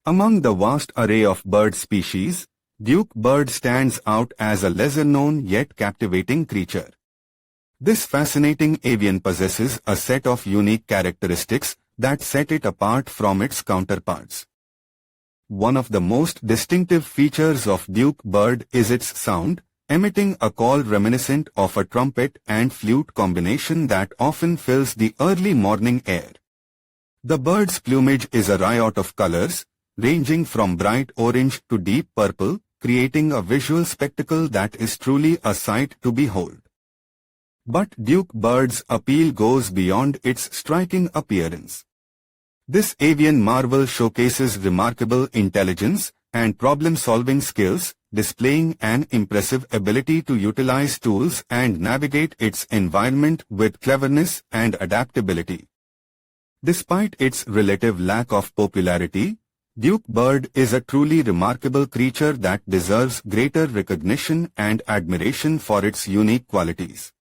Among the vast array of bird species, Duke bird stands out as a lesser-known yet captivating creature. This fascinating avian possesses a set of unique characteristics that set it apart from its counterparts. One of the most distinctive features of Duke bird is its sound, emitting a call reminiscent of a trumpet and flute combination that often fills the early morning air. The bird's plumage is a riot of colors, ranging from bright orange to deep purple, creating a visual spectacle that is truly a sight to behold. But Duke bird's appeal goes beyond its striking appearance. This avian marvel showcases remarkable intelligence and problem-solving skills, displaying an impressive ability to utilize tools and navigate its environment with cleverness and adaptability. Despite its relative lack of popularity, Duke bird is a truly remarkable creature that deserves greater recognition and admiration for its unique qualities.